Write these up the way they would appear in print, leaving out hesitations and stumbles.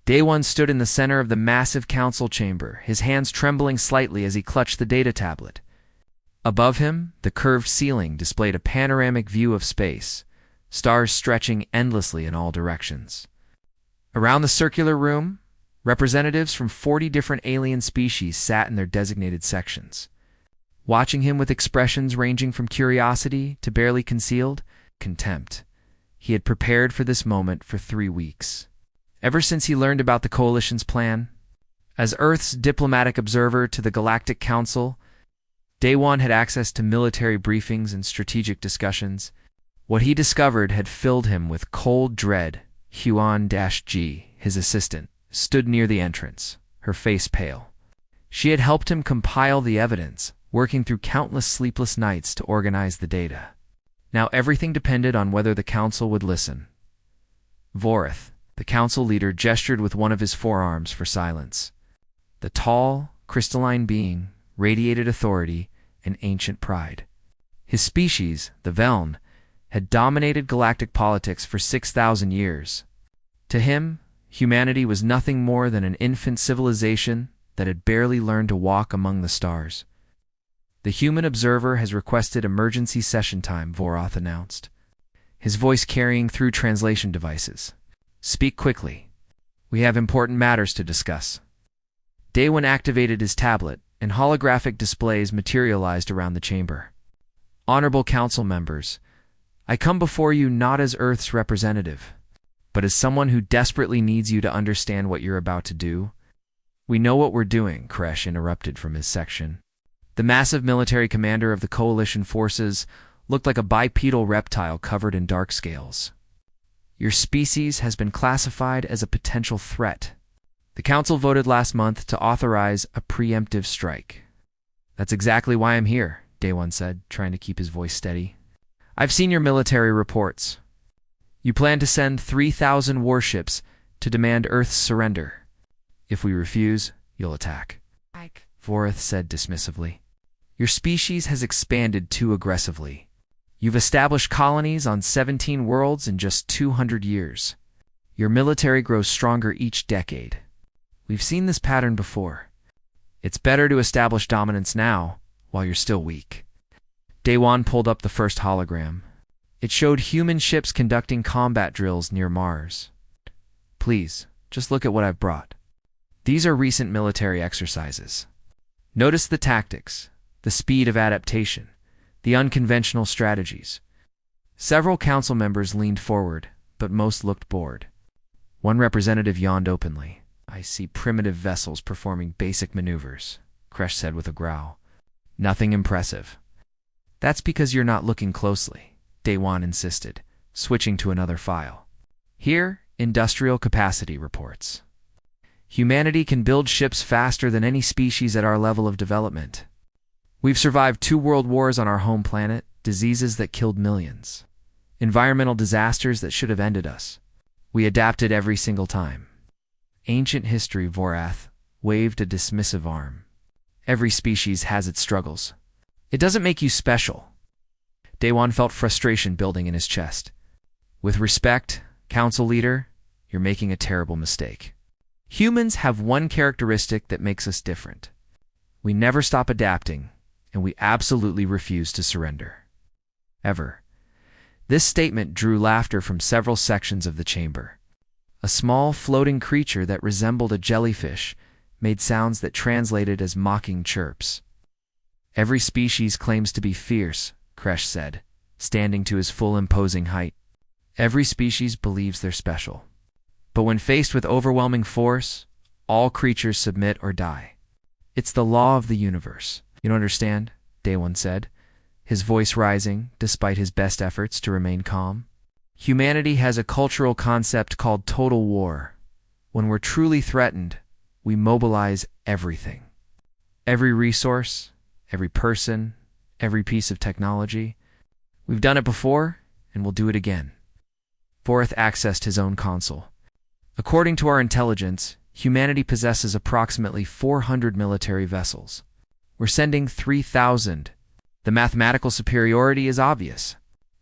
Day One stood in the center of the massive council chamber, his hands trembling slightly as he clutched the data tablet. Above him, the curved ceiling displayed a panoramic view of space, stars stretching endlessly in all directions. Around the circular room, representatives from 40 different alien species sat in their designated sections, watching him with expressions ranging from curiosity to barely concealed contempt. He had prepared for this moment for 3 weeks. Ever since he learned about the Coalition's plan, as Earth's diplomatic observer to the Galactic Council, Day One had access to military briefings and strategic discussions. What he discovered had filled him with cold dread. Huan-G, his assistant, stood near the entrance, her face pale. She had helped him compile the evidence, working through countless sleepless nights to organize the data. Now everything depended on whether the council would listen. Vorith, the council leader, gestured with one of his forearms for silence. The tall, crystalline being radiated authority and ancient pride. His species, the Veln, had dominated galactic politics for 6,000 years. To him, humanity was nothing more than an infant civilization that had barely learned to walk among the stars. The human observer has requested emergency session time, Voroth announced, his voice carrying through translation devices. Speak quickly. We have important matters to discuss. Day One activated his tablet, and holographic displays materialized around the chamber. Honorable council members, I come before you not as Earth's representative, but as someone who desperately needs you to understand what you're about to do. We know what we're doing, Kresh interrupted from his section. The massive military commander of the Coalition forces looked like a bipedal reptile covered in dark scales. Your species has been classified as a potential threat. The Council voted last month to authorize a preemptive strike. That's exactly why I'm here, Day One said, trying to keep his voice steady. I've seen your military reports. You plan to send 3,000 warships to demand Earth's surrender. If we refuse, you'll attack. Vorith said dismissively. Your species has expanded too aggressively. You've established colonies on 17 worlds in just 200 years. Your military grows stronger each decade. We've seen this pattern before. It's better to establish dominance now, while you're still weak. Day One pulled up the first hologram. It showed human ships conducting combat drills near Mars. Please, just look at what I've brought. These are recent military exercises. Notice the tactics, the speed of adaptation, the unconventional strategies. Several council members leaned forward, but most looked bored. One representative yawned openly. I see primitive vessels performing basic maneuvers, Kresh said with a growl. Nothing impressive. That's because you're not looking closely, Day One insisted, switching to another file. Here, industrial capacity reports. Humanity can build ships faster than any species at our level of development. We've survived 2 world wars on our home planet, diseases that killed millions, environmental disasters that should have ended us. We adapted every single time. Ancient history, Vorath waved a dismissive arm. Every species has its struggles. It doesn't make you special. Day One felt frustration building in his chest. With respect, Council Leader, you're making a terrible mistake. Humans have one characteristic that makes us different. We never stop adapting, and we absolutely refuse to surrender. Ever. This statement drew laughter from several sections of the chamber. A small floating creature that resembled a jellyfish made sounds that translated as mocking chirps. Every species claims to be fierce, Kresh said, standing to his full imposing height. Every species believes they're special. But when faced with overwhelming force, all creatures submit or die. It's the law of the universe. You don't understand? Day One said, his voice rising despite his best efforts to remain calm. Humanity has a cultural concept called total war. When we're truly threatened, we mobilize everything. Every resource, every person, every piece of technology. We've done it before, and we'll do it again. Vorith accessed his own console. According to our intelligence, humanity possesses approximately 400 military vessels. We're sending 3,000. The mathematical superiority is obvious.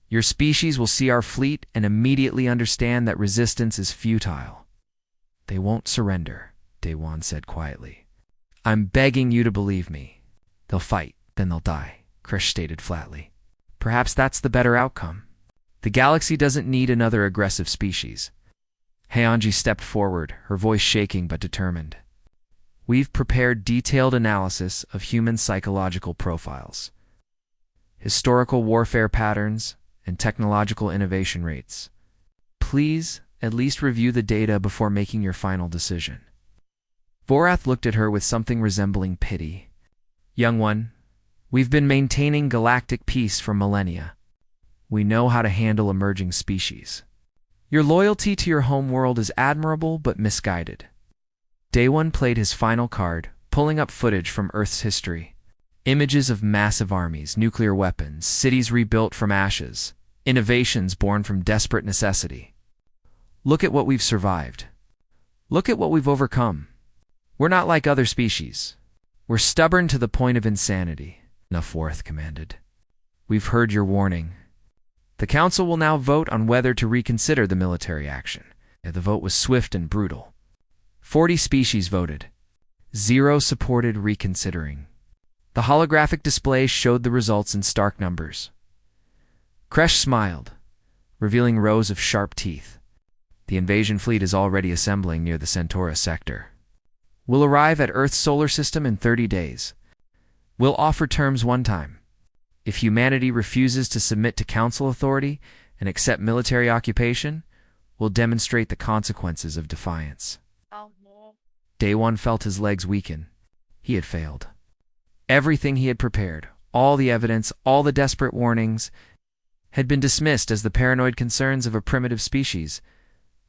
Your species will see our fleet and immediately understand that resistance is futile. They won't surrender, Daewon said quietly. I'm begging you to believe me. They'll fight, then they'll die, Krish stated flatly. Perhaps that's the better outcome. The galaxy doesn't need another aggressive species. Haeonji stepped forward, her voice shaking but determined. We've prepared detailed analysis of human psychological profiles, historical warfare patterns, and technological innovation rates. Please at least review the data before making your final decision. Vorath looked at her with something resembling pity. Young one, we've been maintaining galactic peace for millennia. We know how to handle emerging species. Your loyalty to your home world is admirable but misguided. Daewon played his final card, pulling up footage from Earth's history. Images of massive armies, nuclear weapons, cities rebuilt from ashes, innovations born from desperate necessity. Look at what we've survived. Look at what we've overcome. We're not like other species. We're stubborn to the point of insanity, Nuffworth commanded. We've heard your warning. The Council will now vote on whether to reconsider the military action. The vote was swift and brutal. 40 species voted. 0 supported reconsidering. The holographic display showed the results in stark numbers. Kresh smiled, revealing rows of sharp teeth. The invasion fleet is already assembling near the Centaurus sector. We'll arrive at Earth's solar system in 30 days. We'll offer terms one time. If humanity refuses to submit to Council authority and accept military occupation, we'll demonstrate the consequences of defiance. Daewon felt his legs weaken. He had failed. Everything he had prepared, all the evidence, all the desperate warnings, had been dismissed as the paranoid concerns of a primitive species.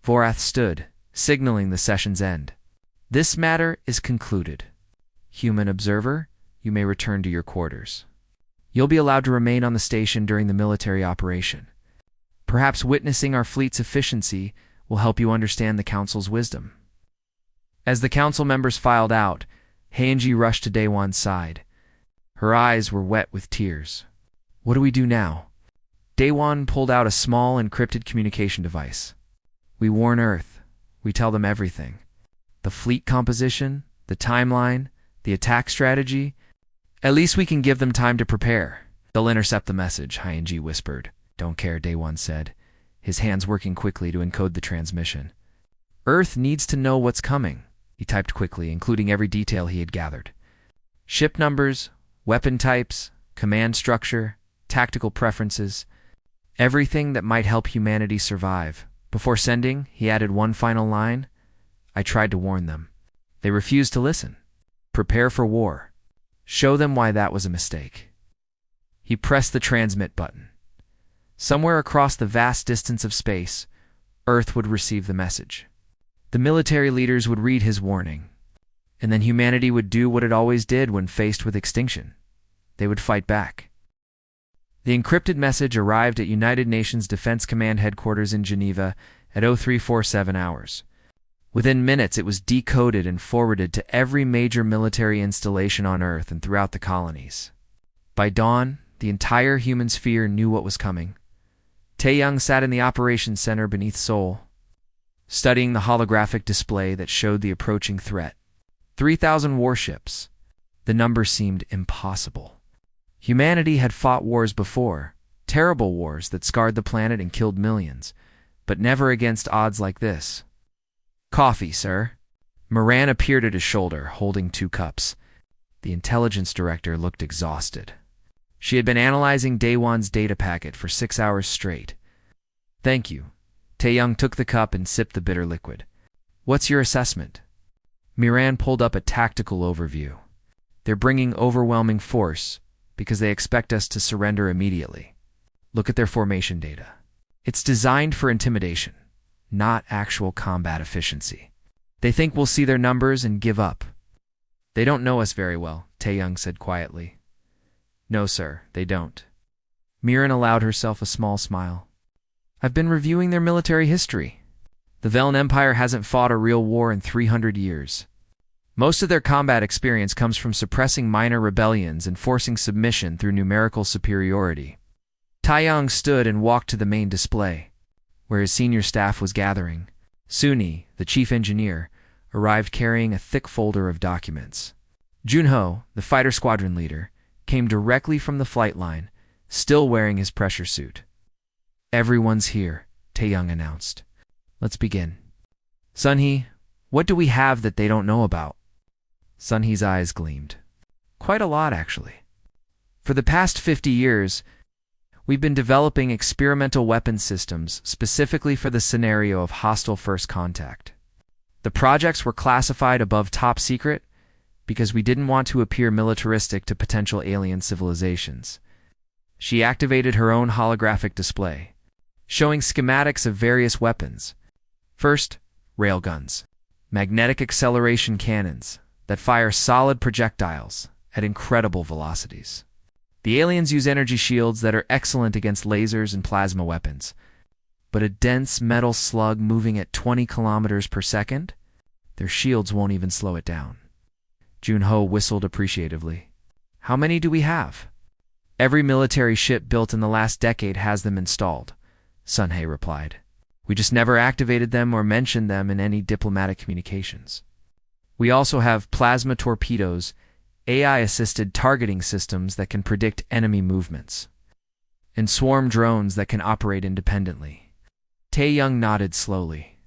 Vorath stood, signaling the session's end. This matter is concluded. Human observer, you may return to your quarters. You'll be allowed to remain on the station during the military operation. Perhaps witnessing our fleet's efficiency will help you understand the Council's wisdom. As the Council members filed out, Haeonji rushed to Daewon's side. Her eyes were wet with tears. What do we do now? Daewon pulled out a small encrypted communication device. We warn Earth. We tell them everything. The fleet composition, the timeline, the attack strategy. At least we can give them time to prepare. They'll intercept the message, Haeonji whispered. Don't care, Daewon said, his hands working quickly to encode the transmission. Earth needs to know what's coming, he typed quickly, including every detail he had gathered. Ship numbers, weapon types, command structure, tactical preferences, everything that might help humanity survive. Before sending, he added one final line. I tried to warn them. They refused to listen. Prepare for war. Show them why that was a mistake. He pressed the transmit button. Somewhere across the vast distance of space, Earth would receive the message. The military leaders would read his warning, and then humanity would do what it always did when faced with extinction. They would fight back. The encrypted message arrived at United Nations Defense Command headquarters in Geneva at 0347 hours. Within minutes, it was decoded and forwarded to every major military installation on Earth and throughout the colonies. By dawn, the entire human sphere knew what was coming. Taeyang sat in the operations center beneath Seoul, studying the holographic display that showed the approaching threat. 3,000 warships. The number seemed impossible. Humanity had fought wars before, terrible wars that scarred the planet and killed millions, but never against odds like this. Coffee, sir. Moran appeared at his shoulder, holding 2 cups. The intelligence director looked exhausted. She had been analyzing Daewon's data packet for 6 hours straight. Thank you. Taeyang took the cup and sipped the bitter liquid. What's your assessment? Miran pulled up a tactical overview. They're bringing overwhelming force because they expect us to surrender immediately. Look at their formation data. It's designed for intimidation, not actual combat efficiency. They think we'll see their numbers and give up. They don't know us very well, Taeyang said quietly. No, sir, they don't. Miran allowed herself a small smile. I've been reviewing their military history. The Velen Empire hasn't fought a real war in 300 years. Most of their combat experience comes from suppressing minor rebellions and forcing submission through numerical superiority. Taeyang stood and walked to the main display, where his senior staff was gathering. Suni, the chief engineer, arrived carrying a thick folder of documents. Junho, the fighter squadron leader, came directly from the flight line, still wearing his pressure suit. "Everyone's here," Taeyong announced. "Let's begin." "Sunhee, what do we have that they don't know about?" Sunhee's eyes gleamed. "Quite a lot, actually. For the past 50 years, we've been developing experimental weapon systems specifically for the scenario of hostile first contact. The projects were classified above top secret because we didn't want to appear militaristic to potential alien civilizations." She activated her own holographic display, showing schematics of various weapons. First, railguns, magnetic acceleration cannons that fire solid projectiles at incredible velocities. The aliens use energy shields that are excellent against lasers and plasma weapons, but a dense metal slug moving at 20 kilometers per second? Their shields won't even slow it down. Junho whistled appreciatively. "How many do we have?" "Every military ship built in the last decade has them installed," Sunhee replied. "We just never activated them or mentioned them in any diplomatic communications. We also have plasma torpedoes, AI-assisted targeting systems that can predict enemy movements, and swarm drones that can operate independently." Taeyong nodded slowly.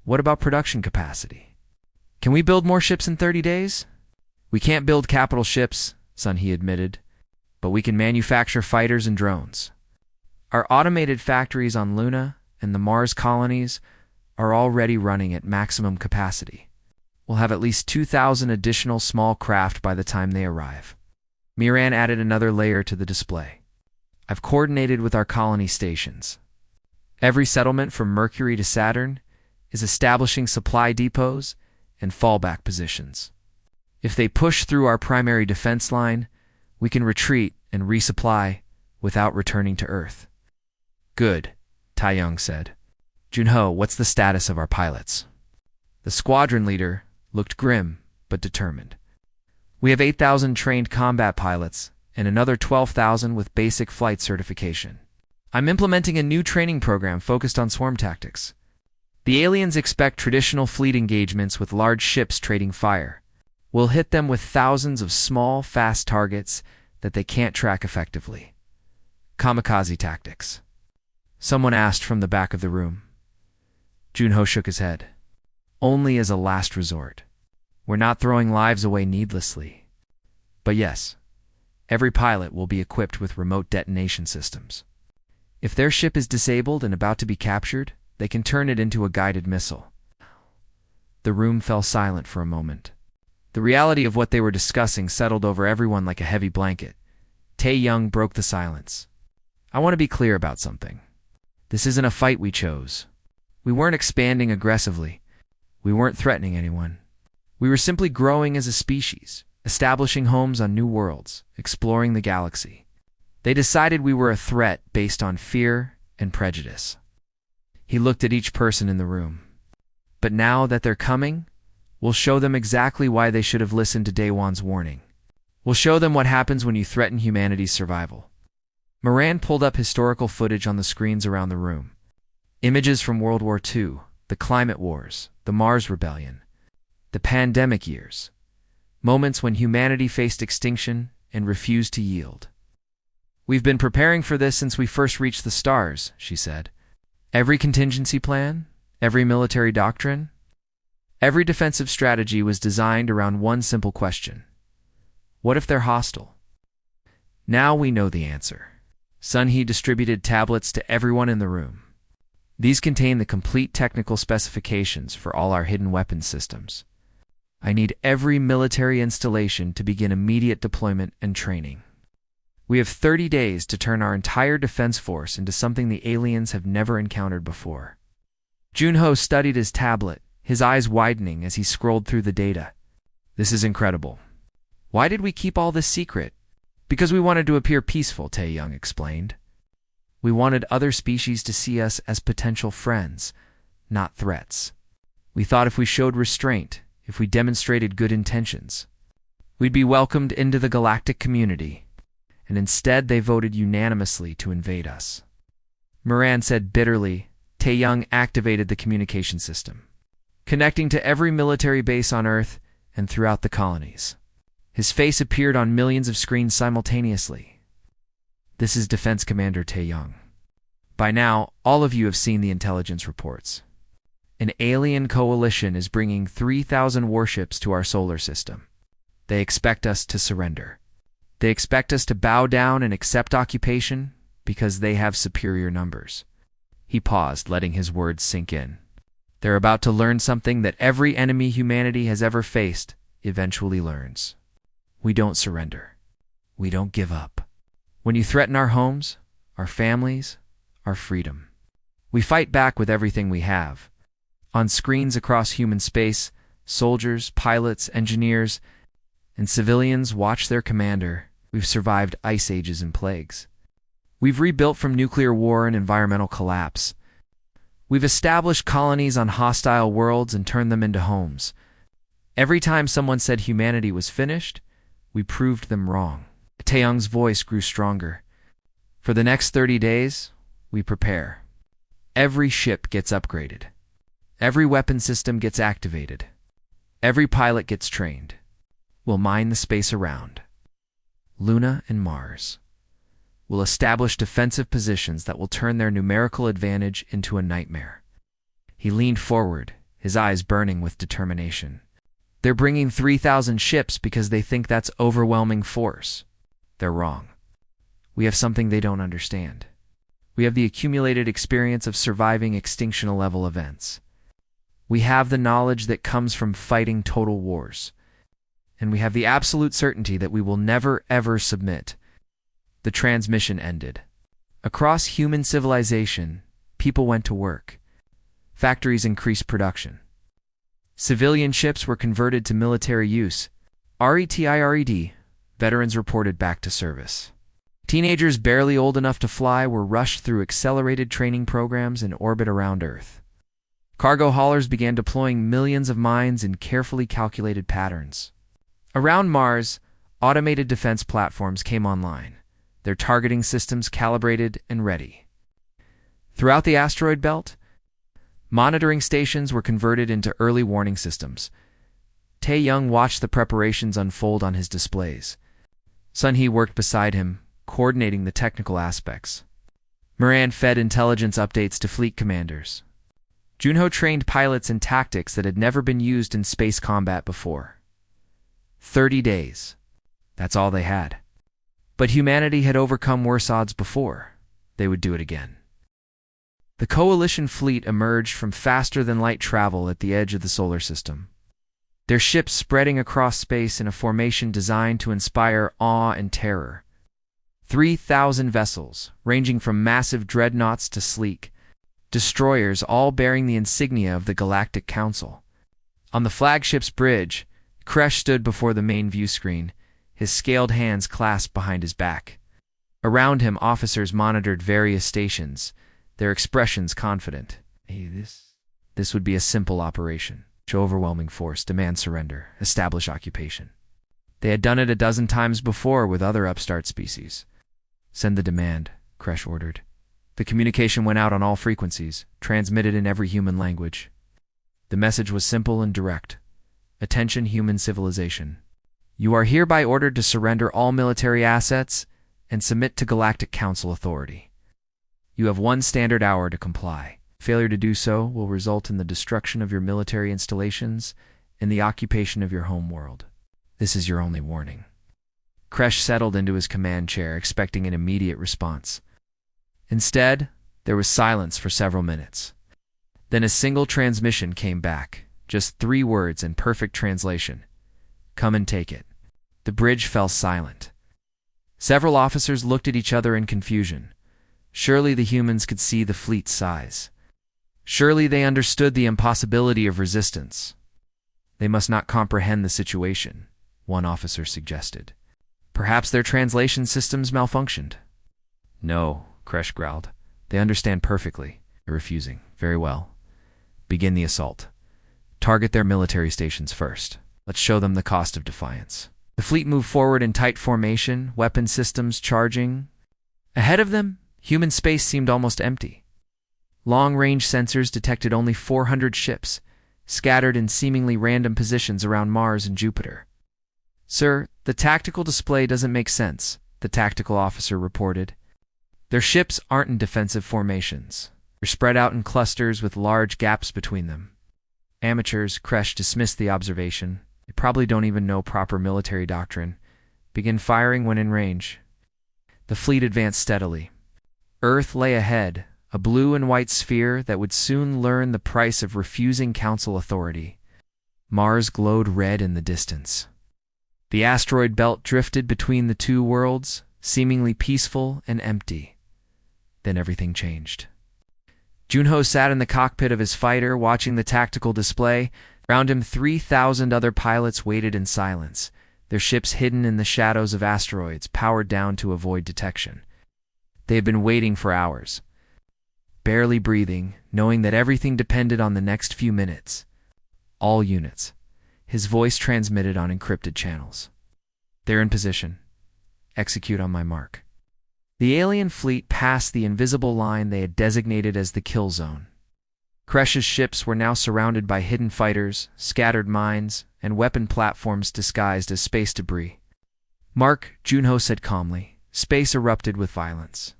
"What about production capacity? Can we build more ships in 30 days? "We can't build capital ships," Sunhee admitted, "but we can manufacture fighters and drones. Our automated factories on Luna and the Mars colonies are already running at maximum capacity. We'll have at least 2,000 additional small craft by the time they arrive." Miran added another layer to the display. "I've coordinated with our colony stations. Every settlement from Mercury to Saturn is establishing supply depots and fallback positions. If they push through our primary defense line, we can retreat and resupply without returning to Earth." "Good," Taeyong said. "Junho, what's the status of our pilots?" The squadron leader looked grim but determined. "We have 8,000 trained combat pilots and another 12,000 with basic flight certification. I'm implementing a new training program focused on swarm tactics. The aliens expect traditional fleet engagements with large ships trading fire. We'll hit them with thousands of small, fast targets that they can't track effectively. Kamikaze tactics." Someone asked from the back of the room. Junho shook his head. "Only as a last resort. We're not throwing lives away needlessly. But yes, every pilot will be equipped with remote detonation systems. If their ship is disabled and about to be captured, they can turn it into a guided missile." The room fell silent for a moment. The reality of what they were discussing settled over everyone like a heavy blanket. Taeyong broke the silence. "I want to be clear about something. This isn't a fight we chose. We weren't expanding aggressively. We weren't threatening anyone. We were simply growing as a species, establishing homes on new worlds, exploring the galaxy. They decided we were a threat based on fear and prejudice." He looked at each person in the room. "But now that they're coming, we'll show them exactly why they should have listened to Daewon's warning. We'll show them what happens when you threaten humanity's survival." Moran pulled up historical footage on the screens around the room. Images from World War II, the climate wars, the Mars Rebellion, the pandemic years. Moments when humanity faced extinction and refused to yield. "We've been preparing for this since we first reached the stars," she said. "Every contingency plan, every military doctrine, every defensive strategy was designed around one simple question. What if they're hostile? Now we know the answer." Sunhee distributed tablets to everyone in the room. "These contain the complete technical specifications for all our hidden weapons systems. I need every military installation to begin immediate deployment and training. We have 30 days to turn our entire defense force into something the aliens have never encountered before." Junho studied his tablet, his eyes widening as he scrolled through the data. "This is incredible. Why did we keep all this secret?" "Because we wanted to appear peaceful," Taeyong explained. "We wanted other species to see us as potential friends, not threats. We thought if we showed restraint, if we demonstrated good intentions, we'd be welcomed into the galactic community, and instead they voted unanimously to invade us." Moran said bitterly. Taeyong activated the communication system. connecting to every military base on Earth and throughout the colonies. His face appeared on millions of screens simultaneously. This is Defense Commander Tae-young. By now, all of you have seen the intelligence reports. An alien coalition is bringing 3,000 warships to our solar system. They expect us to surrender. They expect us to bow down and accept occupation because they have superior numbers. He paused, letting his words sink in. They're about to learn something that every enemy humanity has ever faced eventually learns. We don't surrender. We don't give up. When you threaten our homes, our families, our freedom, we fight back with everything we have. On screens across human space, soldiers, pilots, engineers, and civilians watch their commander. We've survived ice ages and plagues. We've rebuilt from nuclear war and environmental collapse. We've established colonies on hostile worlds and turned them into homes. Every time someone said humanity was finished, we proved them wrong. Tae-young's voice grew stronger. For the next 30 days, we prepare. Every ship gets upgraded. Every weapon system gets activated. Every pilot gets trained. We'll mine the space around Luna and Mars. We'll establish defensive positions that will turn their numerical advantage into a nightmare. He leaned forward, his eyes burning with determination. They're bringing 3,000 ships because they think that's overwhelming force. They're wrong. We have something they don't understand. We have the accumulated experience of surviving extinction-level events. We have the knowledge that comes from fighting total wars. And we have the absolute certainty that we will never, ever submit. The transmission ended. Across human civilization, people went to work. Factories increased production. Civilian ships were converted to military use. RETIRED, veterans reported back to service. Teenagers barely old enough to fly were rushed through accelerated training programs in orbit around Earth. Cargo haulers began deploying millions of mines in carefully calculated patterns. Around Mars, automated defense platforms came online, their targeting systems calibrated and ready. Throughout the asteroid belt, monitoring stations were converted into early warning systems. Tae-young watched the preparations unfold on his displays. Sun-hee worked beside him, coordinating the technical aspects. Moran fed intelligence updates to fleet commanders. Junho trained pilots in tactics that had never been used in space combat before. 30 days. That's all they had. But humanity had overcome worse odds before. They would do it again. The coalition fleet emerged from faster-than-light travel at the edge of the solar system. Their ships spreading across space in a formation designed to inspire awe and terror. 3,000 vessels, ranging from massive dreadnoughts to sleek destroyers, all bearing the insignia of the Galactic Council. On the flagship's bridge, Kresh stood before the main view screen, his scaled hands clasped behind his back. Around him, officers monitored various stations, their expressions confident. This would be a simple operation. Show overwhelming force, demand surrender, establish occupation. They had done it a dozen times before with other upstart species. Send the demand, Kresh ordered. The communication went out on all frequencies, transmitted in every human language. The message was simple and direct. Attention, human civilization. You are hereby ordered to surrender all military assets and submit to Galactic Council authority. You have 1 standard hour to comply. Failure to do so will result in the destruction of your military installations and the occupation of your home world. This is your only warning. Kresh settled into his command chair, expecting an immediate response. Instead, there was silence for several minutes. Then a single transmission came back, just 3 words in perfect translation. Come and take it. The bridge fell silent. Several officers looked at each other in confusion. Surely the humans could see the fleet's size. Surely they understood the impossibility of resistance. They must not comprehend the situation, one officer suggested. Perhaps their translation systems malfunctioned. No, Kresh growled. They understand perfectly. They're refusing. Very well. Begin the assault. Target their military stations first. Let's show them the cost of defiance. The fleet moved forward in tight formation, weapon systems charging. Ahead of them, human space seemed almost empty. Long-range sensors detected only 400 ships, scattered in seemingly random positions around Mars and Jupiter. "Sir, the tactical display doesn't make sense," the tactical officer reported. "Their ships aren't in defensive formations. They're spread out in clusters with large gaps between them." Amateurs, Kresh dismissed the observation. "They probably don't even know proper military doctrine. Begin firing when in range." The fleet advanced steadily. Earth lay ahead, a blue and white sphere that would soon learn the price of refusing council authority. Mars glowed red in the distance. The asteroid belt drifted between the two worlds, seemingly peaceful and empty. Then everything changed. Junho sat in the cockpit of his fighter, watching the tactical display. Around him, 3,000 other pilots waited in silence, their ships hidden in the shadows of asteroids, powered down to avoid detection. They had been waiting for hours, barely breathing, knowing that everything depended on the next few minutes. "All units," his voice transmitted on encrypted channels. "They're in position. Execute on my mark." The alien fleet passed the invisible line they had designated as the kill zone. Kresh's ships were now surrounded by hidden fighters, scattered mines, and weapon platforms disguised as space debris. "Mark," Junho said calmly. Space erupted with violence.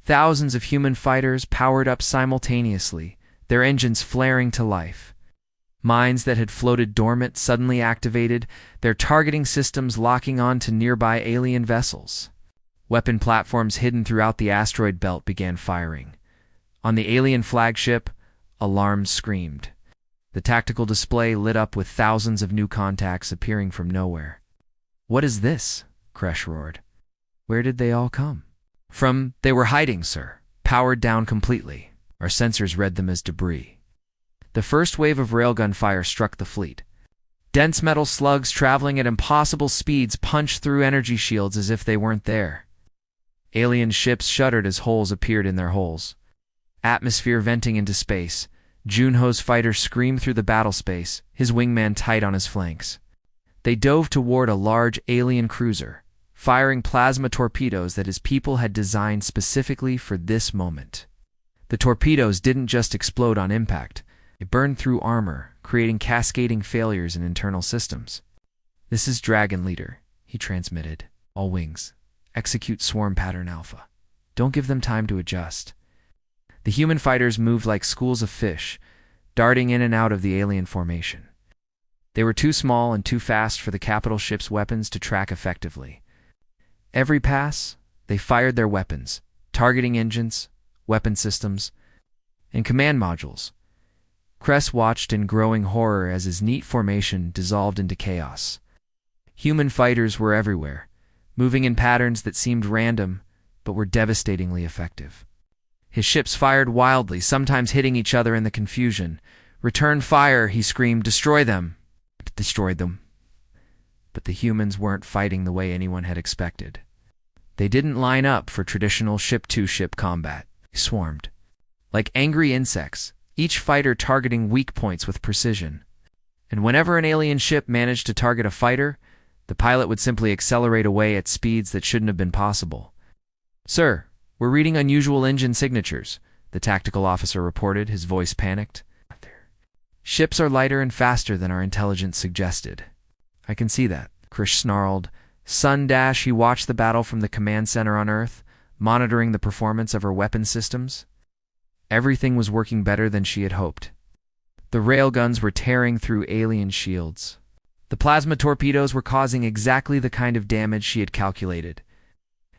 Thousands of human fighters powered up simultaneously, their engines flaring to life. Mines that had floated dormant suddenly activated, their targeting systems locking on to nearby alien vessels. Weapon platforms hidden throughout the asteroid belt began firing. On the alien flagship, alarms screamed. The tactical display lit up with thousands of new contacts appearing from nowhere. "What is this?" Kresh roared. "Where did they all come from?" "They were hiding, sir. Powered down completely. Our sensors read them as debris." The first wave of railgun fire struck the fleet. Dense metal slugs traveling at impossible speeds punched through energy shields as if they weren't there. Alien ships shuddered as holes appeared in their hulls. Atmosphere venting into space. Junho's fighter screamed through the battle space, his wingman tight on his flanks. They dove toward a large alien cruiser, firing plasma torpedoes that his people had designed specifically for this moment. The torpedoes didn't just explode on impact. They burned through armor, creating cascading failures in internal systems. "This is Dragon Leader," he transmitted. "All wings. Execute swarm pattern alpha. Don't give them time to adjust." The human fighters moved like schools of fish, darting in and out of the alien formation. They were too small and too fast for the capital ship's weapons to track effectively. Every pass, they fired their weapons, targeting engines, weapon systems, and command modules. Kress watched in growing horror as his neat formation dissolved into chaos. Human fighters were everywhere, moving in patterns that seemed random but were devastatingly effective. His ships fired wildly, sometimes hitting each other in the confusion. "Return fire," he screamed. "Destroy them." Destroyed them. But the humans weren't fighting the way anyone had expected. They didn't line up for traditional ship-to-ship combat. They swarmed. Like angry insects, each fighter targeting weak points with precision. And whenever an alien ship managed to target a fighter, the pilot would simply accelerate away at speeds that shouldn't have been possible. "Sir, we're reading unusual engine signatures," the tactical officer reported, his voice panicked. "Ships are lighter and faster than our intelligence suggested." "I can see that," Krish snarled. Sundash, he watched the battle from the command center on Earth, monitoring the performance of her weapon systems. Everything was working better than she had hoped. The railguns were tearing through alien shields. The plasma torpedoes were causing exactly the kind of damage she had calculated.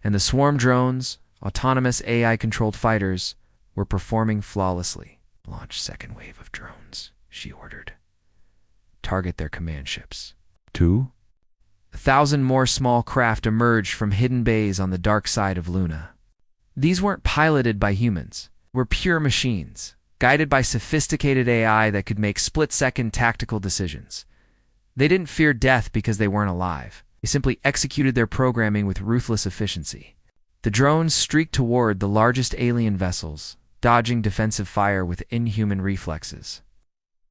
And the swarm drones, autonomous AI-controlled fighters, were performing flawlessly. "Launch second wave of drones," she ordered. "Target their command ships." "Two?" 1,000 more small craft emerged from hidden bays on the dark side of Luna. These weren't piloted by humans. They were pure machines, guided by sophisticated AI that could make split-second tactical decisions. They didn't fear death because they weren't alive. They simply executed their programming with ruthless efficiency. The drones streaked toward the largest alien vessels, dodging defensive fire with inhuman reflexes.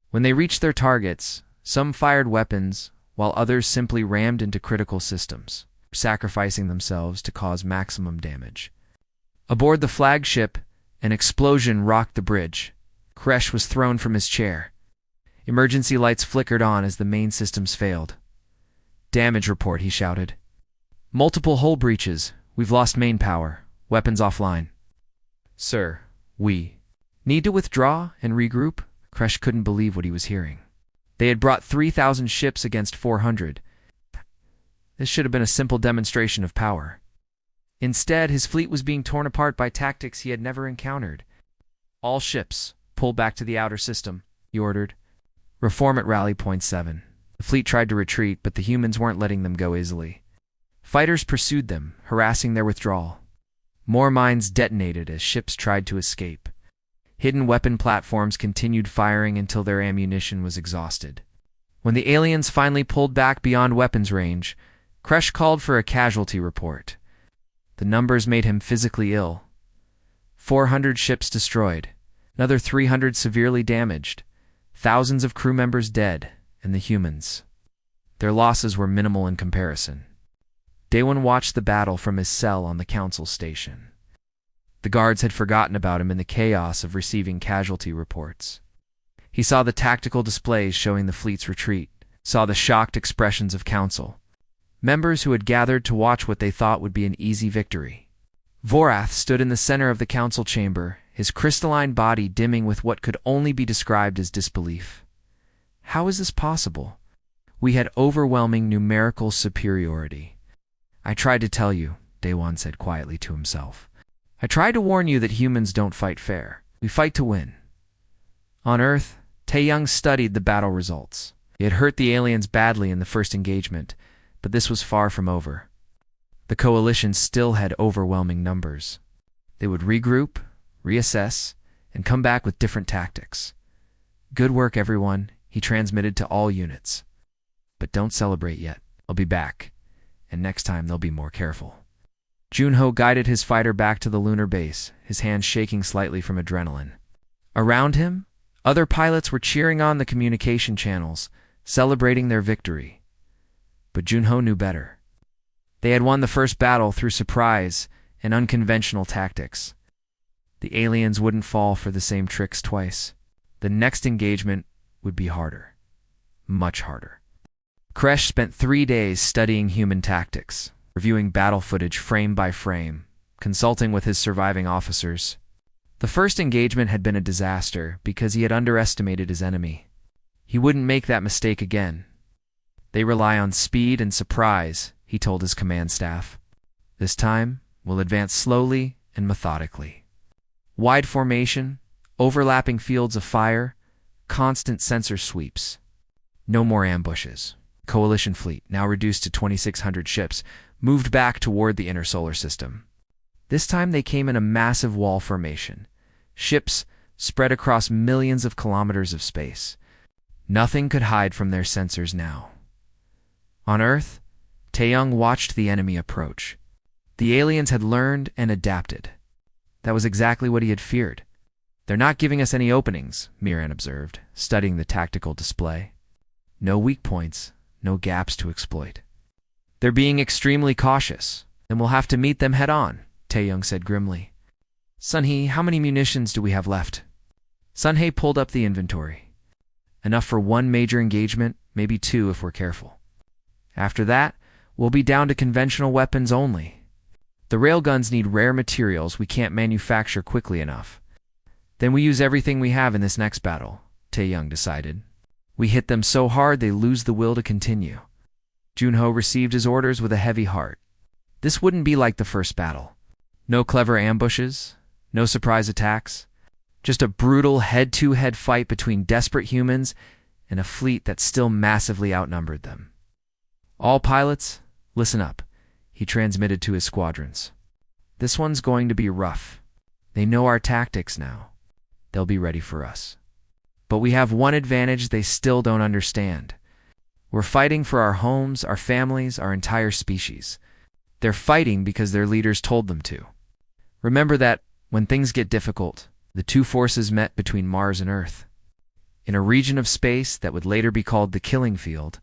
When they reached their targets, some fired weapons, while others simply rammed into critical systems, sacrificing themselves to cause maximum damage. Aboard the flagship, an explosion rocked the bridge. Kresh was thrown from his chair. Emergency lights flickered on as the main systems failed. "Damage report," he shouted. "Multiple hull breaches. We've lost main power. Weapons offline." "Sir, we need to withdraw and regroup?" Kresh couldn't believe what he was hearing. They had brought 3,000 ships against 400. This should have been a simple demonstration of power. Instead, his fleet was being torn apart by tactics he had never encountered. "All ships, pull back to the outer system," he ordered. "Reform at rally point 7. The fleet tried to retreat, but the humans weren't letting them go easily. Fighters pursued them, harassing their withdrawal. More mines detonated as ships tried to escape. Hidden weapon platforms continued firing until their ammunition was exhausted. When the aliens finally pulled back beyond weapons range, Kresh called for a casualty report. The numbers made him physically ill. 400 ships destroyed, another 300 severely damaged, thousands of crew members dead, and the humans. Their losses were minimal in comparison. Daewon watched the battle from his cell on the council station. The guards had forgotten about him in the chaos of receiving casualty reports. He saw the tactical displays showing the fleet's retreat, saw the shocked expressions of council, members who had gathered to watch what they thought would be an easy victory. Vorath stood in the center of the council chamber, his crystalline body dimming with what could only be described as disbelief. How is this possible? We had overwhelming numerical superiority. "I tried to tell you," Daewon said quietly to himself. "I tried to warn you that humans don't fight fair. We fight to win." On Earth, Taeyong studied the battle results. He had hurt the aliens badly in the first engagement, but this was far from over. The coalition still had overwhelming numbers. They would regroup, reassess, and come back with different tactics. "Good work, everyone," he transmitted to all units. "But don't celebrate yet. I'll be back, and next time they'll be more careful." Junho guided his fighter back to the lunar base, his hands shaking slightly from adrenaline. Around him, other pilots were cheering on the communication channels, celebrating their victory. But Junho knew better. They had won the first battle through surprise and unconventional tactics. The aliens wouldn't fall for the same tricks twice. The next engagement would be harder. Much harder. Kresh spent 3 days studying human tactics, reviewing battle footage frame by frame, consulting with his surviving officers. The first engagement had been a disaster because he had underestimated his enemy. He wouldn't make that mistake again. "They rely on speed and surprise," he told his command staff. "This time, we'll advance slowly and methodically. Wide formation, overlapping fields of fire, constant sensor sweeps. No more ambushes." Coalition fleet, now reduced to 2,600 ships, moved back toward the inner solar system. This time they came in a massive wall formation, ships spread across millions of kilometers of space. Nothing could hide from their sensors now. On Earth, Taeyong watched the enemy approach. The aliens had learned and adapted. That was exactly what he had feared. "They're not giving us any openings," Miran observed, studying the tactical display. "No weak points, no gaps to exploit. They're being extremely cautious, and we'll have to meet them head-on," Taeyong said grimly. "Sunhee, how many munitions do we have left?" Sunhee pulled up the inventory. "Enough for 1 major engagement, maybe 2 if we're careful. After that, we'll be down to conventional weapons only. The railguns need rare materials we can't manufacture quickly enough. Then we use everything we have in this next battle," Taeyong decided. "We hit them so hard they lose the will to continue." Junho received his orders with a heavy heart. This wouldn't be like the first battle. No clever ambushes, no surprise attacks, just a brutal head-to-head fight between desperate humans and a fleet that still massively outnumbered them. "All pilots, listen up," he transmitted to his squadrons. "This one's going to be rough. They know our tactics now. They'll be ready for us. But we have one advantage they still don't understand. We're fighting for our homes, our families, our entire species. They're fighting because their leaders told them to. Remember that when things get difficult, the two forces met between Mars and Earth. In a region of space that would later be called the Killing Field,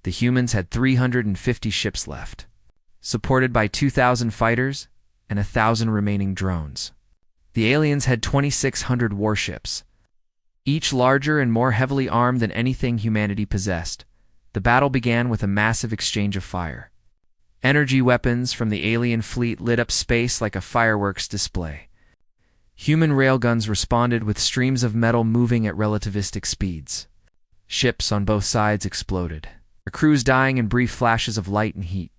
the humans had 350 ships left, supported by 2,000 fighters and 1,000 remaining drones. The aliens had 2,600 warships, each larger and more heavily armed than anything humanity possessed. The battle began with a massive exchange of fire. Energy weapons from the alien fleet lit up space like a fireworks display. Human railguns responded with streams of metal moving at relativistic speeds. Ships on both sides exploded, their crews dying in brief flashes of light and heat.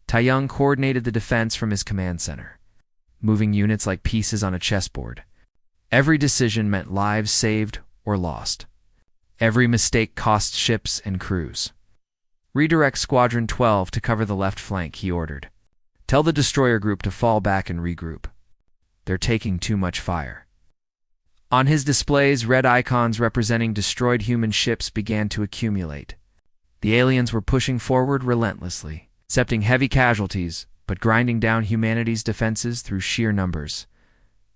Taeyong coordinated the defense from his command center, moving units like pieces on a chessboard. Every decision meant lives saved or lost. Every mistake cost ships and crews. "Redirect Squadron 12 to cover the left flank," he ordered. "Tell the destroyer group to fall back and regroup. They're taking too much fire." On his displays, red icons representing destroyed human ships began to accumulate. The aliens were pushing forward relentlessly, accepting heavy casualties, but grinding down humanity's defenses through sheer numbers.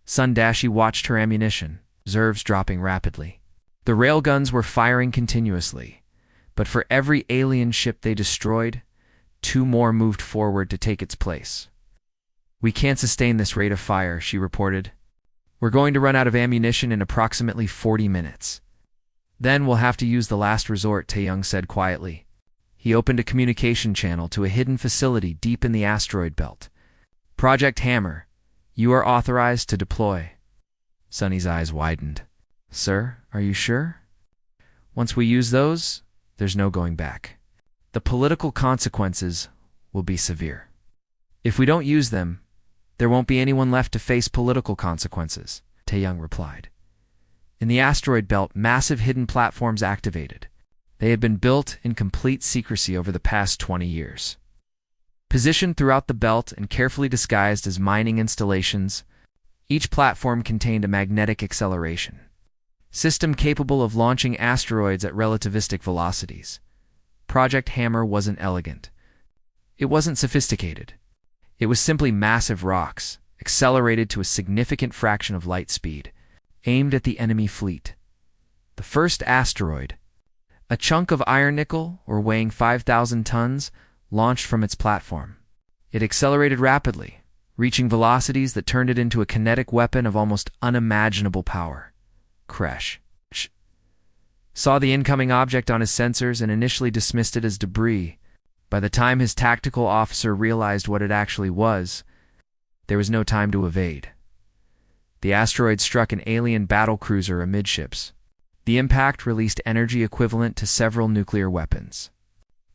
Sun Dashi watched her ammunition, reserves dropping rapidly. The railguns were firing continuously, but for every alien ship they destroyed, 2 more moved forward to take its place. "We can't sustain this rate of fire," she reported. "We're going to run out of ammunition in approximately 40 minutes. Then we'll have to use the last resort," Taeyong said quietly. He opened a communication channel to a hidden facility deep in the asteroid belt. "Project Hammer, you are authorized to deploy." Sunny's eyes widened. "Sir, are you sure?" "Once we use those, there's no going back. The political consequences will be severe. If we don't use them, there won't be anyone left to face political consequences," Taeyong replied. In the asteroid belt, massive hidden platforms activated. They had been built in complete secrecy over the past 20 years. Positioned throughout the belt and carefully disguised as mining installations, each platform contained a magnetic acceleration system capable of launching asteroids at relativistic velocities. Project Hammer wasn't elegant. It wasn't sophisticated. It was simply massive rocks, accelerated to a significant fraction of light speed, aimed at the enemy fleet. The first asteroid, a chunk of iron nickel or weighing 5,000 tons, launched from its platform. It accelerated rapidly, reaching velocities that turned it into a kinetic weapon of almost unimaginable power. Crash saw the incoming object on his sensors and initially dismissed it as debris. By the time his tactical officer realized what it actually was, there was no time to evade. The asteroid struck an alien battlecruiser amidships. The impact released energy equivalent to several nuclear weapons.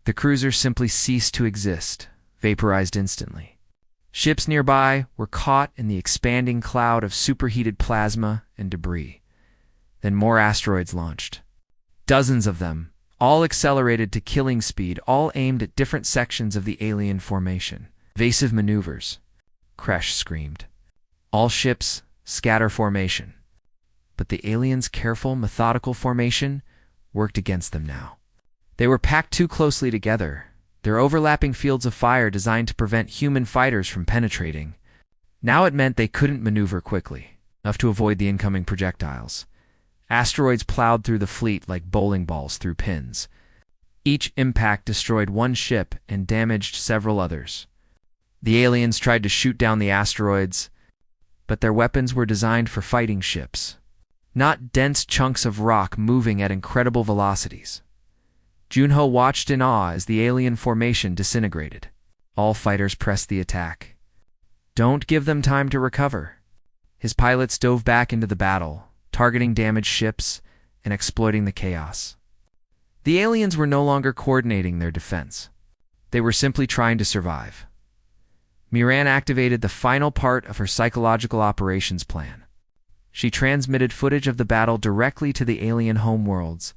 The cruiser simply ceased to exist, vaporized instantly. Ships nearby were caught in the expanding cloud of superheated plasma and debris. Then more asteroids launched. Dozens of them, all accelerated to killing speed, all aimed at different sections of the alien formation. "Evasive maneuvers," Crash screamed. "All ships, scatter formation." But the aliens' careful, methodical formation worked against them now. They were packed too closely together, their overlapping fields of fire designed to prevent human fighters from penetrating. Now it meant they couldn't maneuver quickly enough to avoid the incoming projectiles. Asteroids plowed through the fleet like bowling balls through pins. Each impact destroyed one ship and damaged several others. The aliens tried to shoot down the asteroids, but their weapons were designed for fighting ships, not dense chunks of rock moving at incredible velocities. Junho watched in awe as the alien formation disintegrated. All fighters pressed the attack. "Don't give them time to recover." His pilots dove back into the battle, targeting damaged ships and exploiting the chaos. The aliens were no longer coordinating their defense. They were simply trying to survive. Miran activated the final part of her psychological operations plan. She transmitted footage of the battle directly to the alien homeworlds,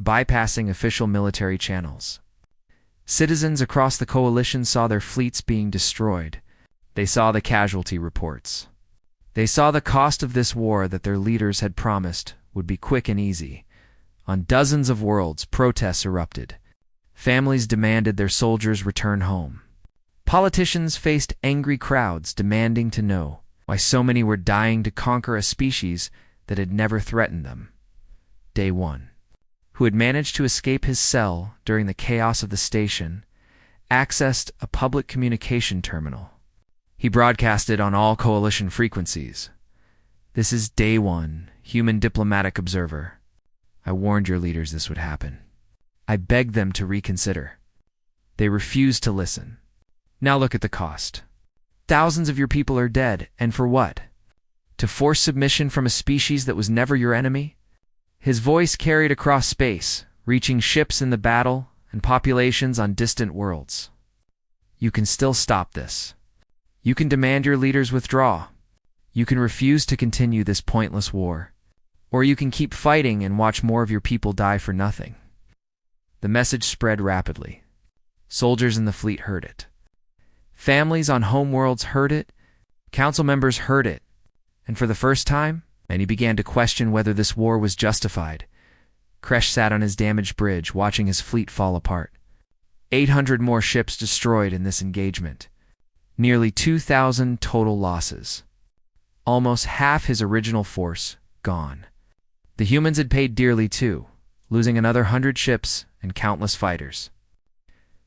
bypassing official military channels. Citizens across the coalition saw their fleets being destroyed. They saw the casualty reports. They saw the cost of this war that their leaders had promised would be quick and easy. On dozens of worlds, protests erupted. Families demanded their soldiers return home. Politicians faced angry crowds demanding to know why so many were dying to conquer a species that had never threatened them. Day 1, who had managed to escape his cell during the chaos of the station, accessed a public communication terminal. He broadcasted on all coalition frequencies. "This is Day 1. human diplomatic observer. I warned your leaders this would happen. I begged them to reconsider. They refused to listen. Now look at the cost. Thousands of your people are dead, and for what? To force submission from a species that was never your enemy? His voice carried across space, reaching ships in the battle and populations on distant worlds. You can still stop this. You can demand your leaders withdraw. You can refuse to continue this pointless war. Or you can keep fighting and watch more of your people die for nothing. The message spread rapidly. Soldiers in the fleet heard it. Families on homeworlds heard it. Council members heard it. And for the first time, many began to question whether this war was justified. Kresh sat on his damaged bridge, watching his fleet fall apart. 800 more ships destroyed in this engagement. Nearly 2,000 total losses. Almost half his original force gone. The humans had paid dearly too, losing another 100 ships and countless fighters.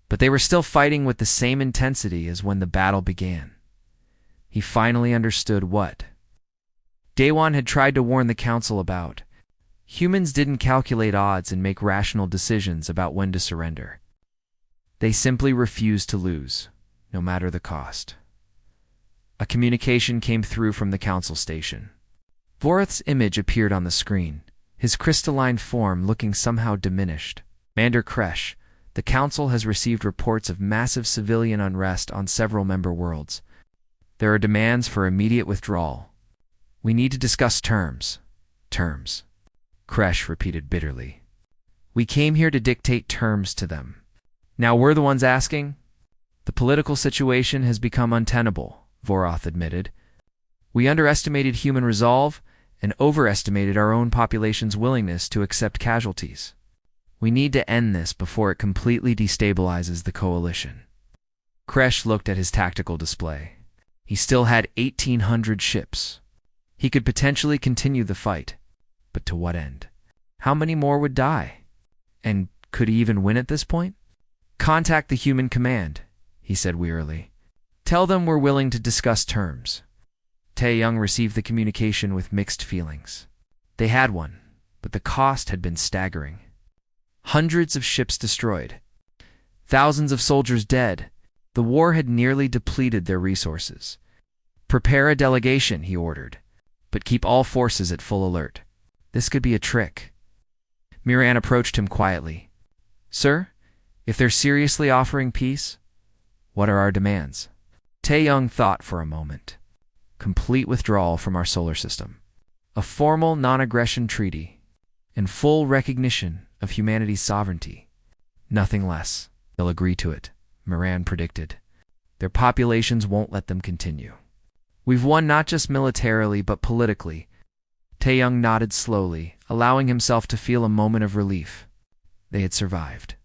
But they were still fighting with the same intensity as when the battle began. He finally understood what Daewon had tried to warn the council about. Humans didn't calculate odds and make rational decisions about when to surrender. They simply refused to lose, no matter the cost. A communication came through from the council station. Vorath's image appeared on the screen, his crystalline form looking somehow diminished. Commander Kresh, the council has received reports of massive civilian unrest on several member worlds. There are demands for immediate withdrawal. We need to discuss terms. Terms. Kresh repeated bitterly. We came here to dictate terms to them. Now we're the ones asking? The political situation has become untenable, Vorath admitted. We underestimated human resolve and overestimated our own population's willingness to accept casualties. We need to end this before it completely destabilizes the coalition. Kresh looked at his tactical display. He still had 1,800 ships. He could potentially continue the fight. But to what end? How many more would die? And could he even win at this point? Contact the human command, he said wearily. Tell them we're willing to discuss terms. Tae-young received the communication with mixed feelings. They had one, but the cost had been staggering. Hundreds of ships destroyed. Thousands of soldiers dead. The war had nearly depleted their resources. Prepare a delegation, he ordered, but keep all forces at full alert. This could be a trick. Miran approached him quietly. Sir, if they're seriously offering peace, what are our demands? Tae-young thought for a moment. Complete withdrawal from our solar system. A formal non-aggression treaty. And full recognition of humanity's sovereignty. Nothing less. They'll agree to it, Miran predicted. Their populations won't let them continue. We've won not just militarily, but politically. Tae-young nodded slowly, allowing himself to feel a moment of relief. They had survived.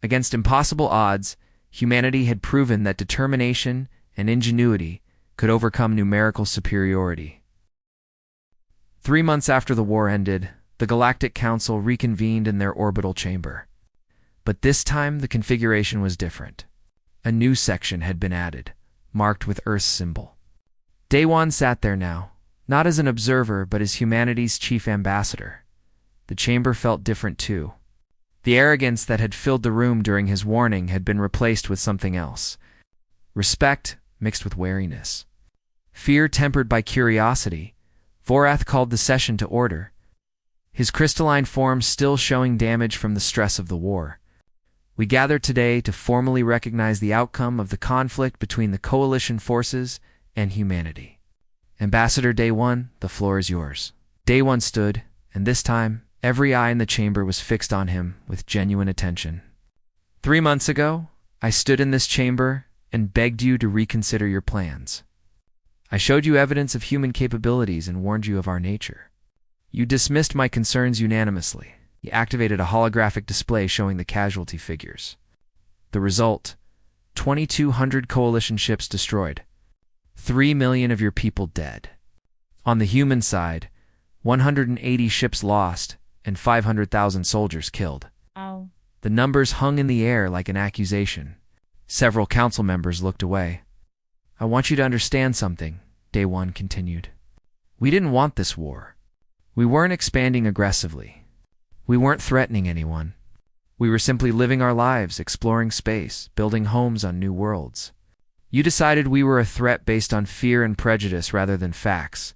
Against impossible odds, humanity had proven that determination and ingenuity could overcome numerical superiority. 3 months after the war ended, the Galactic Council reconvened in their orbital chamber. But this time the configuration was different. A new section had been added, marked with Earth's symbol. Daewon sat there now, not as an observer but as humanity's chief ambassador. The chamber felt different too. The arrogance that had filled the room during his warning had been replaced with something else. Respect mixed with wariness. Fear tempered by curiosity. Vorath called the session to order, his crystalline form still showing damage from the stress of the war. We gather today to formally recognize the outcome of the conflict between the coalition forces and humanity. Ambassador Daewon, the floor is yours. Daewon stood, and this time, every eye in the chamber was fixed on him with genuine attention. 3 months ago, I stood in this chamber and begged you to reconsider your plans. I showed you evidence of human capabilities and warned you of our nature. You dismissed my concerns unanimously. He activated a holographic display showing the casualty figures. The result, 2,200 coalition ships destroyed. 3 million of your people dead. On the human side, 180 ships lost and 500,000 soldiers killed. Ow. The numbers hung in the air like an accusation. Several council members looked away. I want you to understand something, Daewon continued. We didn't want this war. We weren't expanding aggressively. We weren't threatening anyone. We were simply living our lives, exploring space, building homes on new worlds. You decided we were a threat based on fear and prejudice rather than facts.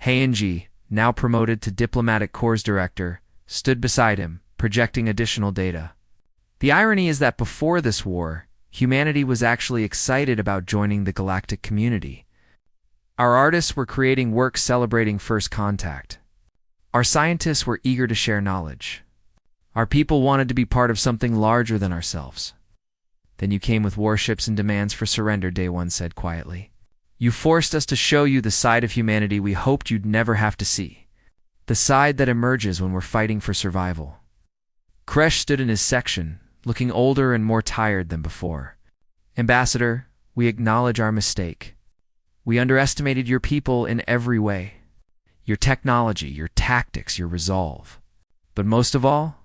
Haenji, now promoted to Diplomatic Corps Director, stood beside him, projecting additional data. The irony is that before this war, humanity was actually excited about joining the galactic community. Our artists were creating works celebrating first contact. Our scientists were eager to share knowledge. Our people wanted to be part of something larger than ourselves. Then you came with warships and demands for surrender, Day One said quietly. You forced us to show you the side of humanity we hoped you'd never have to see. The side that emerges when we're fighting for survival. Kresh stood in his section, looking older and more tired than before. Ambassador, we acknowledge our mistake. We underestimated your people in every way. Your technology, your tactics, your resolve. But most of all,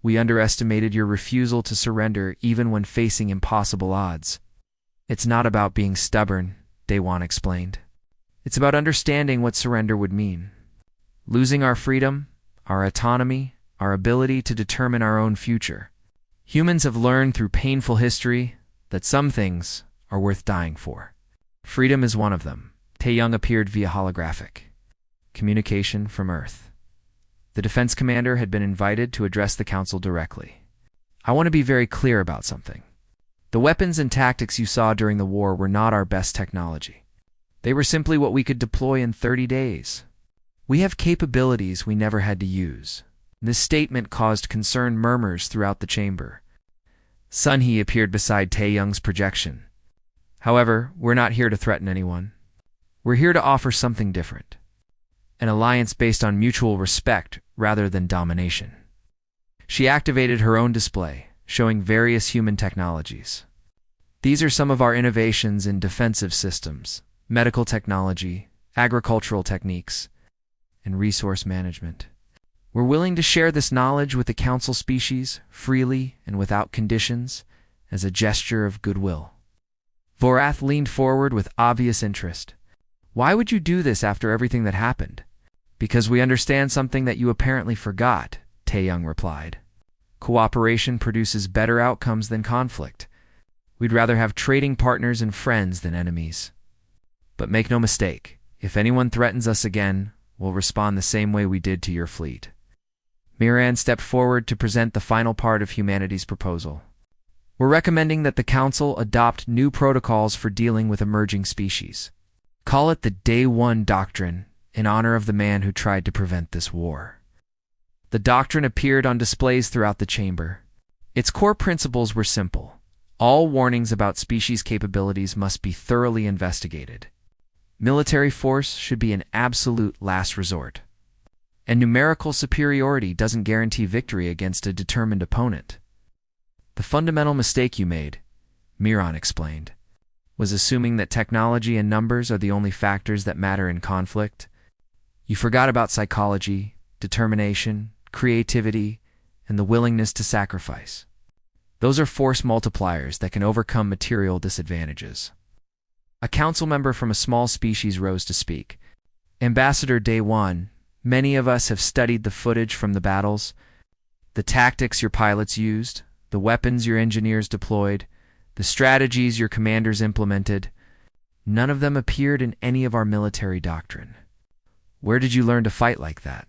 we underestimated your refusal to surrender even when facing impossible odds. It's not about being stubborn, Day One explained. It's about understanding what surrender would mean. Losing our freedom, our autonomy, our ability to determine our own future. Humans have learned through painful history that some things are worth dying for. Freedom is one of them. Taeyong appeared via holographic communication from Earth. The defense commander had been invited to address the council directly. I want to be very clear about something. The weapons and tactics you saw during the war were not our best technology. They were simply what we could deploy in 30 days. We have capabilities we never had to use. This statement caused concerned murmurs throughout the chamber. Sunhee appeared beside Taeyong's projection. However, we're not here to threaten anyone. We're here to offer something different. An alliance based on mutual respect rather than domination. She activated her own display, showing various human technologies. These are some of our innovations in defensive systems, medical technology, agricultural techniques, and resource management. We're willing to share this knowledge with the council species, freely and without conditions, as a gesture of goodwill. Vorath leaned forward with obvious interest. Why would you do this after everything that happened? Because we understand something that you apparently forgot, Taeyong replied. Cooperation produces better outcomes than conflict. We'd rather have trading partners and friends than enemies. But make no mistake, if anyone threatens us again, we'll respond the same way we did to your fleet. Miran stepped forward to present the final part of humanity's proposal. We're recommending that the Council adopt new protocols for dealing with emerging species. Call it the Day One Doctrine, in honor of the man who tried to prevent this war. The doctrine appeared on displays throughout the chamber. Its core principles were simple. All warnings about species capabilities must be thoroughly investigated. Military force should be an absolute last resort. And numerical superiority doesn't guarantee victory against a determined opponent. The fundamental mistake you made, Miran explained, was assuming that technology and numbers are the only factors that matter in conflict. You forgot about psychology, determination, creativity, and the willingness to sacrifice. Those are force multipliers that can overcome material disadvantages. A council member from a small species rose to speak. Ambassador Day One, many of us have studied the footage from the battles, the tactics your pilots used, the weapons your engineers deployed, the strategies your commanders implemented. None of them appeared in any of our military doctrine. Where did you learn to fight like that?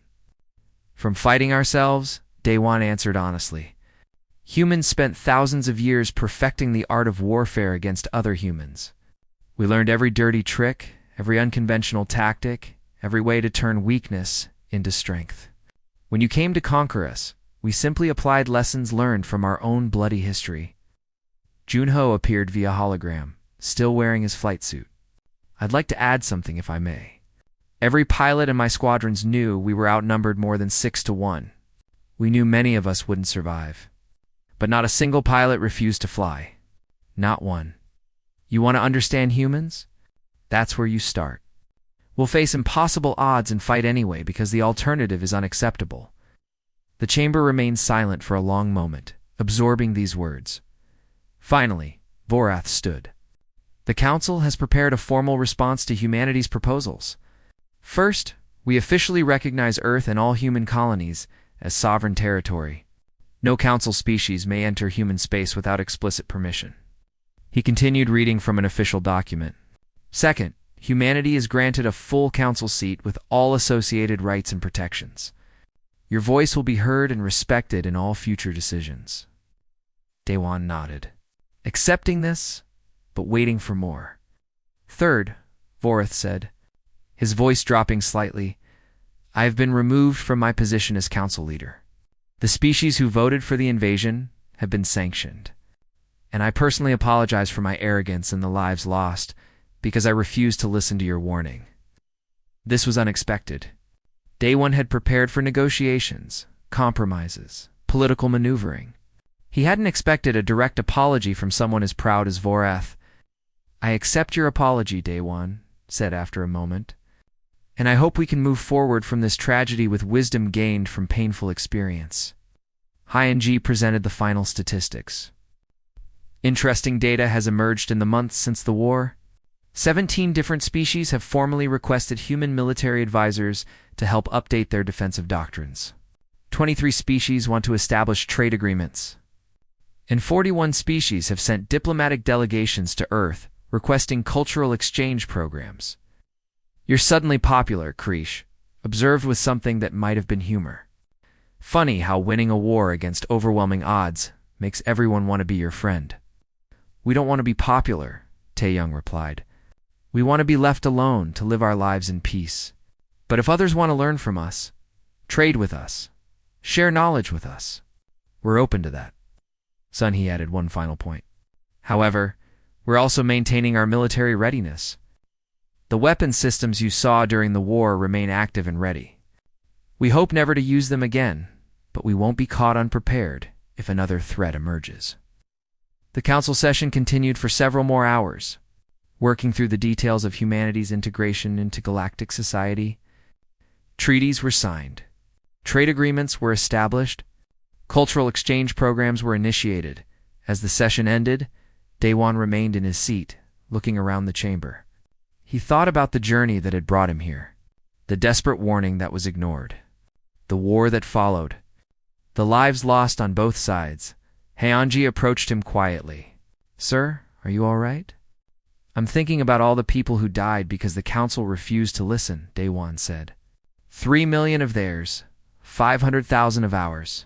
From fighting ourselves, Day One answered honestly. Humans spent thousands of years perfecting the art of warfare against other humans. We learned every dirty trick, every unconventional tactic, every way to turn weakness into strength. When you came to conquer us, we simply applied lessons learned from our own bloody history. Junho appeared via hologram, still wearing his flight suit. I'd like to add something if I may. Every pilot in my squadrons knew we were outnumbered more than 6-1. We knew many of us wouldn't survive. But not a single pilot refused to fly. Not one. You want to understand humans? That's where you start. We'll face impossible odds and fight anyway because the alternative is unacceptable. The chamber remained silent for a long moment, absorbing these words. Finally, Vorath stood. The Council has prepared a formal response to humanity's proposals. First, We officially recognize Earth and all human colonies as sovereign territory. No council species may enter human space without explicit permission. He continued reading from an official document. Second, humanity is granted a full council seat with all associated rights and protections. Your voice will be heard and respected in all future decisions. Daewon nodded, accepting this, but waiting for more. Third, Vorith said, his voice dropping slightly, I have been removed from my position as council leader. The species who voted for the invasion have been sanctioned, and I personally apologize for my arrogance and the lives lost because I refused to listen to your warning. This was unexpected. Daewon had prepared for negotiations, compromises, political maneuvering. He hadn't expected a direct apology from someone as proud as Voreth. I accept your apology, Daewon said after a moment, and I hope we can move forward from this tragedy with wisdom gained from painful experience. Hyun-ji presented the final statistics. Interesting data has emerged in the months since the war. 17 different species have formally requested human military advisors to help update their defensive doctrines. 23 species want to establish trade agreements. And 41 species have sent diplomatic delegations to Earth requesting cultural exchange programs. You're suddenly popular, Krish, observed with something that might have been humor. Funny how winning a war against overwhelming odds makes everyone want to be your friend. We don't want to be popular, Tae-young replied. We want to be left alone to live our lives in peace. But if others want to learn from us, trade with us, share knowledge with us, we're open to that. Sun-hee added one final point. However, we're also maintaining our military readiness. The weapon systems you saw during the war remain active and ready. We hope never to use them again, but we won't be caught unprepared if another threat emerges. The council session continued for several more hours, working through the details of humanity's integration into galactic society. Treaties were signed. Trade agreements were established. Cultural exchange programs were initiated. As the session ended, Daewon remained in his seat, looking around the chamber. He thought about the journey that had brought him here, the desperate warning that was ignored, the war that followed, the lives lost on both sides. Hyun-ji approached him quietly. Sir, are you all right? I'm thinking about all the people who died because the council refused to listen, Daewon said. 3 million of theirs, 500,000 of ours,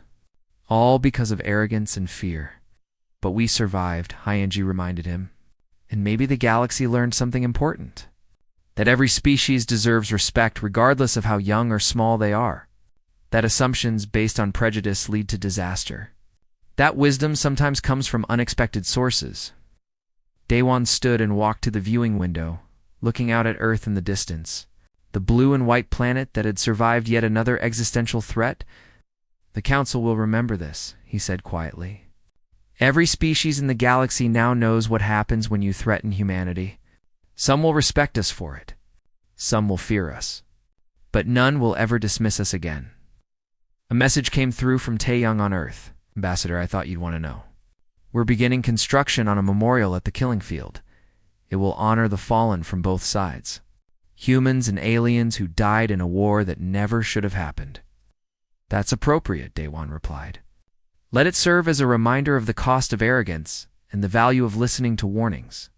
all because of arrogance and fear. But we survived, Hyun-ji reminded him. And maybe the galaxy learned something important. That every species deserves respect regardless of how young or small they are. That assumptions based on prejudice lead to disaster. That wisdom sometimes comes from unexpected sources. Daewon stood and walked to the viewing window, looking out at Earth in the distance. The blue and white planet that had survived yet another existential threat. The Council will remember this, he said quietly. Every species in the galaxy now knows what happens when you threaten humanity. Some will respect us for it. Some will fear us. But none will ever dismiss us again. A message came through from Tae-young on Earth. Ambassador, I thought you'd want to know. We're beginning construction on a memorial at the killing field. It will honor the fallen from both sides. Humans and aliens who died in a war that never should have happened. That's appropriate, Daewon replied. Let it serve as a reminder of the cost of arrogance and the value of listening to warnings.